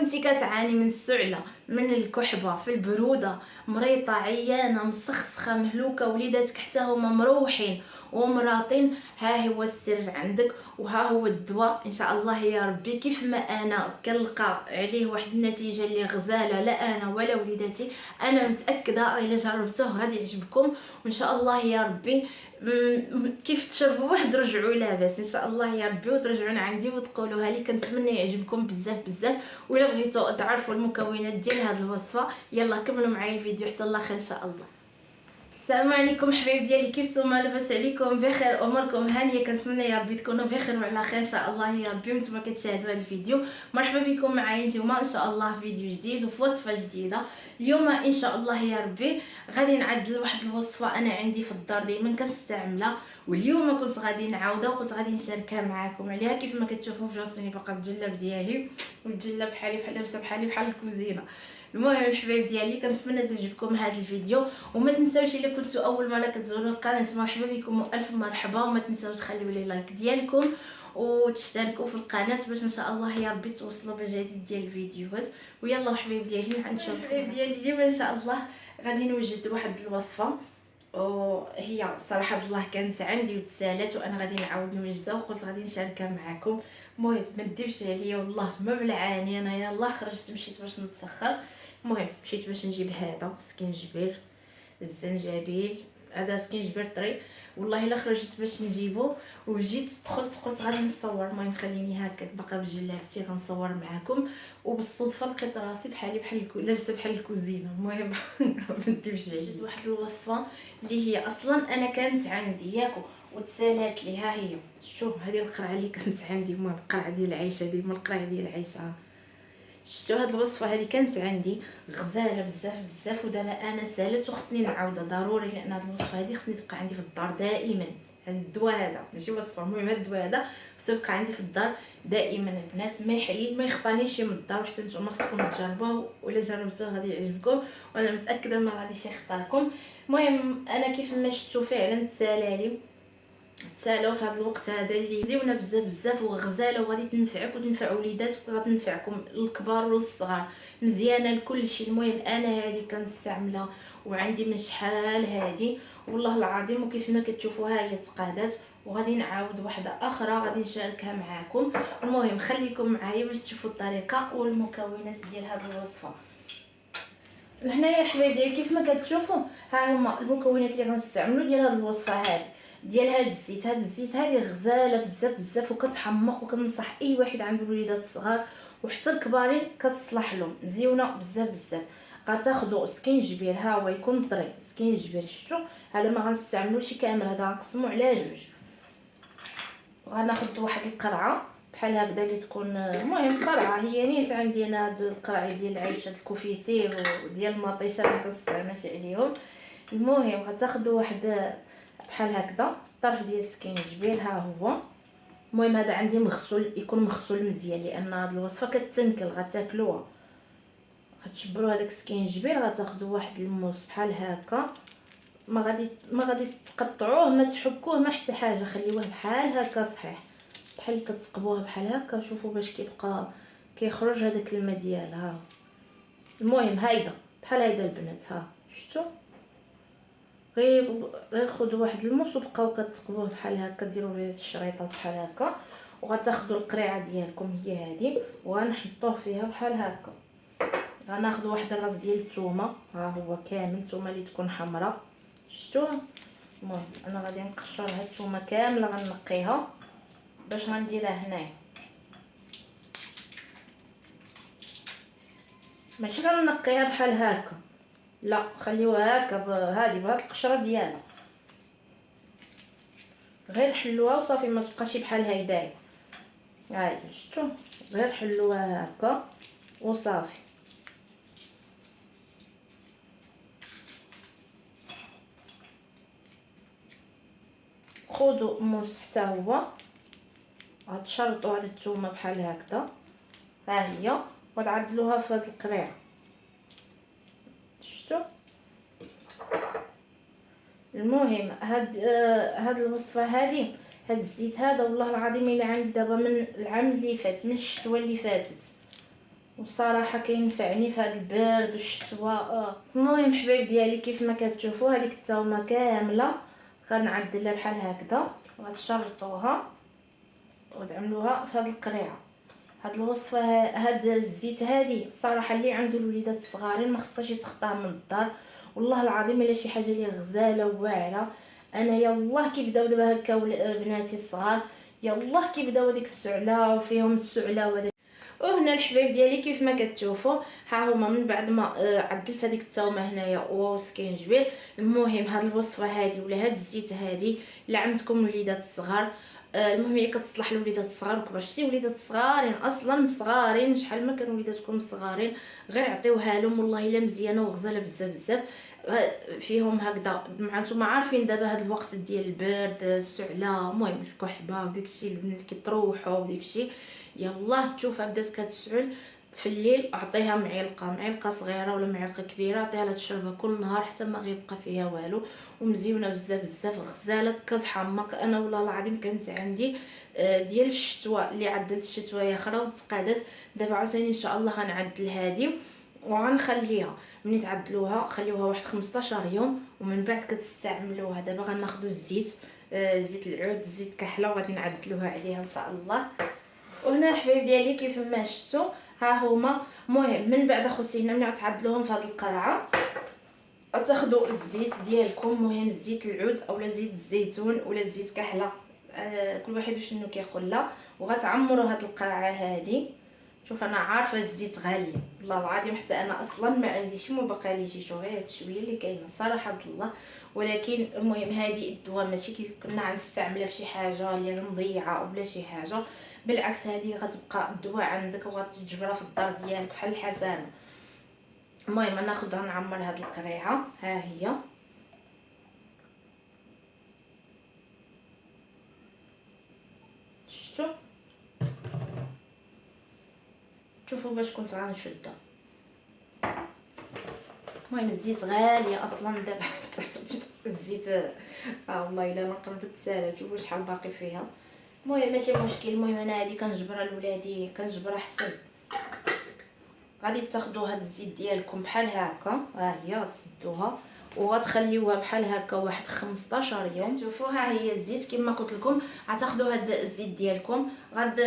كنتي كتعاني من السعله، من الكحبه، في البروده، مريضه، عيانه، مسخسخه، مهلوكه، وليداتك حتى هما مروحين ومراطين، ها هو السر عندك وها هو الدواء ان شاء الله يا ربي. كيف ما انا كنلقى عليه واحد النتيجه اللي غزاله، لا انا ولا وليداتي، انا متاكده الا جربتوه غادي يعجبكم وان شاء الله يا ربي. كيف تشربوا واحد رجعوا لاباس ان شاء الله يا ربي، وترجعون عندي وتقولوها لي. كنتمنى يعجبكم بزاف بزاف. ولا بغيتوا تعرفوا المكونات ديال هذه الوصفه، يلا كملوا معايا الفيديو حتى الاخر ان شاء الله. السلام عليكم حبايب ديالي، كيف نتوما؟ لاباس عليكم؟ بخير؟ اموركم هانيه؟ كنتمنى يا ربي تكونوا بخير وعلى خير ان شاء الله يا ربي. وانتم كتشاهدوا هذا الفيديو، مرحبا بكم معايا نتوما ان شاء الله في فيديو جديد وفي وصفه جديده. اليوم ان شاء الله يا ربي غادي نعدل واحد الوصفه انا عندي في الدار دائما كنستعملها، واليوم كنت غادي نعاودها وكنت غادي نشاركها معكم عليها. كيف ما كتشوفوا جاتني باقا بالجلاب ديالي، والجلاب بحالي بحال لابسه بحالي بحال الكوزينه. المهم الحبايب ديالي كنتمنى تعجبكم هذا الفيديو، وما تنساوش الا كنتوا اول مره كتزوروا القناه مرحبا بكم والف مرحبا، وما تنساوش تخليوا لي لايك ديالكم وتشتركوا في القناه باش ان شاء الله يا ربي توصلوا بالجديد ديال الفيديوهات. ويلا حبايب ديالي غنشوف الحبايب ديالي اليوم ان شاء الله غادي نوجد واحد الوصفه، وهي صراحه الله كانت عندي وتسالات وانا غادي نعاود نوجدها وقلت غادي نشاركها معكم. المهم ما تديوش عليا والله ما بلعاني، انا يلا خرجت مشيت باش نتسخر. المهم مشيت باش نجيب هذا سكينجبير، الزنجبيل، هذا سكينجبير طري والله الا خرجت باش نجيبو وجيت دخلت قلت غادي نصور. المهم خليني هكاك باقا بجلابتي غنصور معكم، وبالصدفه لقيت راسي بحالي بحال لابسه بحال الكوزينه. المهم ما نديرش عليا واحد الوصفه اللي هي اصلا انا كانت عندي ياكو وتسالات لي. ها هي شوف هذه القرعه اللي كانت عندي، المهم القرعه ديال العيشه ديما القرعه ديال العيشه. شفتوا هاد الوصفه هذه كانت عندي غزاله بزاف بزاف، ودابا انا سالت وخصني نعاودها ضروري، لان هاد الوصفه هذه خصني تبقى عندي في الدار دائما. هاد الدواء هذا ماشي وصفه، المهم هاد الدواء هذا خصو يبقى عندي في الدار دائما البنات. ما يحيد ما يخطانيش من الدار، حتى نتوما خصكم تجربوه، ولا جربتوه غادي يعجبكم وانا متاكده ما غاديش يخطاكم. المهم انا كيف ما شفتوا فعلا تسالالي تسالوا في هذا الوقت هذا اللي زيونه بزاف بزاف وغزاله وغادي تنفعك وتنفع وليداتك وغادي تنفعكم الكبار والصغار، مزيانه لكل شيء. المهم انا هذه كنستعملها وعندي من شحال هذه والله العظيم، وكيف ما كتشوفوها هي تقادات، وغادي نعاود واحده اخرى غادي نشاركها معكم. المهم خليكم معايا باش تشوفوا الطريقه والمكونات ديال هذه الوصفه. هنايا الحبايب ديالي كيف ما كتشوفوا ها هما المكونات اللي غنستعملوا ديال هذه الوصفه هذه، ديال هاد الزيت. هاد الزيت هذه غزاله بزاف بزاف وكتحمق، وكنصح اي واحد عنده الوليدات الصغار وحتى الكبارين كتصلح لهم مزيونه بزاف بزاف. غتاخذوا سكينجبير، ها هو يكون طري سكينجبير، شفتوا هذا ما غنستعملوش كامل، هذا غنقسمو على جوج. وغناخذ واحد القرعه بحال هكذا اللي تكون، المهم قرعه هي نيت عندي انا هاد القرعه ديال العيشه الكوفيتير وديال المطيشه ما كنستغناش عليهم. المهم غتاخذوا واحد بحال هكذا طرف ديال السكينجبير، ها هو. المهم هذا عندي مغسول، يكون مغسول مزيان لان هاد الوصفه كتنكل غتاكلوها. غتشبروا هذاك السكينجبير، غتاخذوا واحد الموس بحال هكا، ما غادي تقطعوه ما تحكوه ما حتى حاجه، خليوه بحال هكا صحيح بحال اللي كتقبوها بحال هكا. شوفوا باش كيبقى كيخرج هذاك الماء ديالها. المهم هايدا بحال هايدا البنات، ها شفتوا غير خذوا واحد الموس وبقاو كتقبوه بحال هكا، ديروا به الشريطات بحال هكا. وغتاخذوا القريعه ديالكم هي هذه وغنحطوه فيها بحال هكا. غناخذ واحد الراس ديال الثومه، ها هو كامل الثومه اللي تكون حمراء، شفتوها. المهم انا غادي نقشر هاد الثومه كامله غنقيها باش غنديرها هنايا، ماشي غنقيها بحال هكا لا، خليوها هكا هذه بهاد القشره ديالها، غير حلوها وصافي ما تبقاش بحال هيدايا. هاي شفتوا غير حلوها هكا وصافي. خذوا موس حتى هو، غتشرطوا هاد الثومه بحال هكذا، ها هي، وتعدلوها في هاد القريعه، شفتوا. المهم هاد الوصفه هذه، هاد الزيت هذا والله العظيم الا عندي دابا من العام اللي فات، من الشتوى اللي فاتت، وصراحه كينفعني في هذا البرد والشتاء. المهم حبايب ديالي كيف ما كتشوفوا هذيك التومه كامله غنعدلها بحال هكذا، غتشرطوها وتعملوها في هذه القريعه. هاد الوصفه هاد الزيت هادي الصراحه اللي عنده الوليدات الصغارين ما خصهاش يتخطاها من الدار، والله العظيم الا شي حاجه اللي غزاله وواعره. انا يلاه كيبداو دابا هكا بناتي الصغار يلاه كيبداو ديك السعله وفيهم السعله وهنا الحبايب ديالي كيف ما كتشوفوا ها هما من بعد ما عدلت هذيك الثومه هنايا وسكينجبير. المهم هاد الوصفه هادي ولا هاد الزيت هادي اللي عندكم وليدات الصغار، المهم هي كتصلح لوليدات الصغار وكبار. شتي وليدات الصغارين اصلا صغارين شحال ما كانوا وليداتكم صغارين غير عطيوها لهم والله الا مزيانه وغزاله بزاف بزاف. فيهم هكذا مع نتوما عارفين دابا هاد الوقت ديال البرد السعله المهم الكحبه وداكشي اللي كيطروحوا وداكشي. يلاه تشوفها بدات كتسعل في الليل اعطيها معلقه صغيره ولا معلقه كبيره، عطيها لها تشربها كل نهار حتى ما غيبقى فيها والو، ومزيونه بزاف بزاف غزاله كتحمق. انا والله العظيم كانت عندي ديال الشتوى اللي عدلت الشتويه اخرى وتقادت. دابا عاوتاني ان شاء الله غنعدل هذه وغنخليها ملي تعدلوها خليوها واحد 15 يوم ومن بعد كتستعملوها. دابا غناخذوا الزيت، زيت العود زيت كحله وغادي نعدلوها عليها ان شاء الله. وهنا حبايب ديالي كيف ما شفتوا ها هما. المهم من بعد اخوتي هنا ملي غتعدلوهم في هذه القرعه غتاخذوا الزيت ديالكم، مهم زيت العود اولا زيت الزيتون ولا زيت كحله، كل واحد شنو كيقول لا، وغتعمروا هذه القرعه هذه. شوف انا عارفه الزيت غالي والله العظيم حتى انا اصلا ما عنديش ما بقى لي شي غير هاد شويه اللي كاينه صراحه الله. ولكن المهم هذه الدواء ماشي كنا غنستعملها في شي حاجه اللي مضيعه ولا شي حاجه، بالعكس هذه غتبقى الدواء عندك وغتجبرها في الدار ديالك بحال الحزانه. المهم انا ناخذ نعمر هذه القريعه ها هي. شفتوا شوفوا باش كنت غنشدها. المهم الزيت غاليه اصلا دابا الزيت والله الا نقرب تسالى. شوفوا شحال باقي فيها. المهم ماشي مشكل. المهم انا هذه كنجبرها لولادي كنجبرها حسن. غادي تاخذوا هاد الزيت ديالكم بحال هكا ها هي غتسدوها وغتخليوها بحال هكا واحد 15 يوم. شوفوا ها هي الزيت كما قلت لكم. غتاخذوا هاد الزيت ديالكم غاد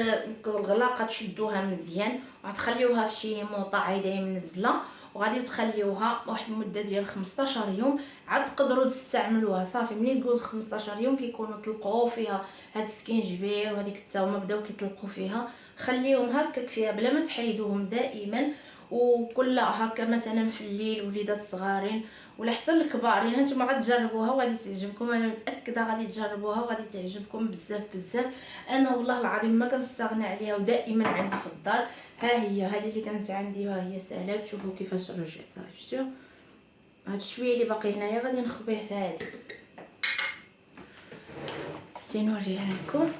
الغلاقه تشدوها مزيان وغتخليوها في شي موطه عايده منزله وغادي تخليوها واحد المده ديال 15 يوم عاد تقدروا تستعملوها. صافي ملي تقول 15 يوم كيكونوا طلقوا فيها هاد السكينجبير وهذيك الثومه بداو كيطلقوا فيها. خليهم هكاك فيها بلا ما تحيدوهم دائما، وكل هكا مثلا في الليل وليدات صغارين ولا حتى الكبارين هانتوما غتجربوها وغادي تعجبكم. انا متاكده غادي تجربوها وغادي تعجبكم بزاف بزاف. انا والله العظيم ما كنستغنى عليها ودائما عندي في الدار. ها هي هذه اللي كانت عندي وها هي سهله. تشوفوا كيفاش رجعتها. شفتوا هاد الشويه اللي باقي هنايا غادي نخبيه في هذه حتى نوريها لكم.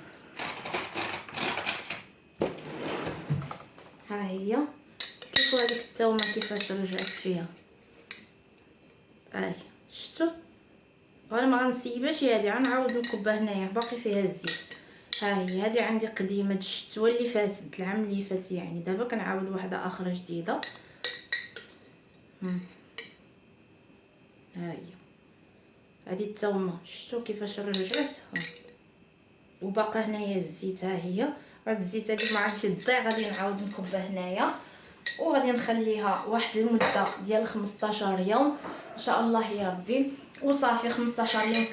ها هي شوفوا هذيك الثومه كيفاش رجعت فيها. شفتوا وانا ما غنسيبهاش هذه غنعاود نكبها هنايا باقي فيها الزيت. ها هي هذه عندي قديمه الشتوى اللي فاتت العام اللي فات يعني. دابا كنعاود واحده اخرى جديده. ها هي هذه الثومه شفتوا كيفاش رجعت وباقا هنايا الزيت. ها هي هاد الزيت هذه ما عادش تضيع غادي نعاود نكبها هنايا وغادي نخليها واحد المده ديال 15 يوم ان شاء الله يا ربي. وصافي 15 يوم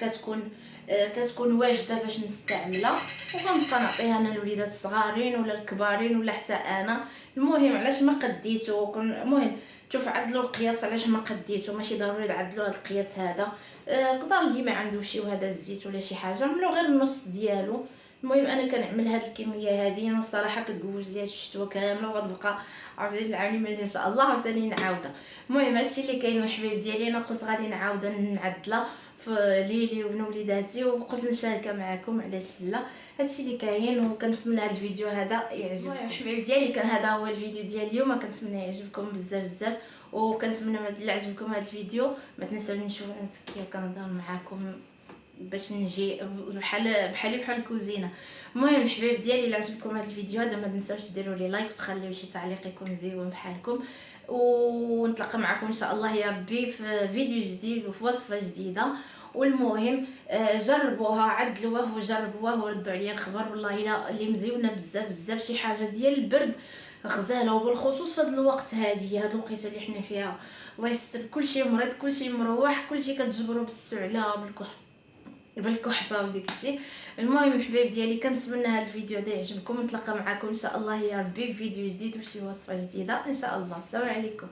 كتكون واجده باش نستعملها وغنبقى نعطيها انا للوليدات الصغارين ولا الكبارين ولا حتى انا. المهم علاش ما قديتو المهم شوف عدلوا القياس علاش ما قديتو ماشي ضروري تعدلوا هذا القياس هذا. قدر اللي ما عندوش شي وهذا الزيت ولا شي حاجه عملوا غير النص ديالو. المهم انا كنعمل هاد الكميه هذه انا الصراحه كتجوز ليا الشتوى كامله وغتبقى عاوتاني العام اللي ان شاء الله عاوتاني نعاودها. المهم هادشي اللي كاين الحبايب ديالي. انا قلت غادي نعاود نعدلها في ليلي وبن وليداتي وقلت نشاركها معكم علاش لا. هادشي اللي كاين وكنتمنى هاد الفيديو هذا يعجبكم. المهم حبايب ديالي كان هذا هو الفيديو ديال اليوم. كنتمنى يعجبكم بزاف بزاف وكنتمنى الا عجبكم هذا الفيديو ما تنساونيش وانا متكيه كنهضر معكم باش نجي بحال الكوزينه. المهم الحبايب ديالي، الا عجبكم هذا الفيديو هذا ما تنساوش ديروا لي لايك وتخليو شي تعليق يكون مزيون بحالكم، ونتلاقى معكم ان شاء الله يا ربي في فيديو جديد وفي وصفه جديده. والمهم جربوها، عدلوه وجربوه وردوا عليا الخبر. والله الا اللي مزيونه بزاف بزاف، شي حاجه ديال البرد غزاله، وبالخصوص في هذا الوقت هذه الوقيته اللي حنا فيها. الله يستر، كلشي مريض، كلشي مروح، كلشي كتجبروا بالسعله بالكحبه وديك الشيء. المهم الحبايب ديالي، كنتمنى هذا الفيديو هذا يعجبكم، نتلاقى معكم ان شاء الله يا ربي في فيديو جديد وشي وصفه جديده ان شاء الله. السلام عليكم.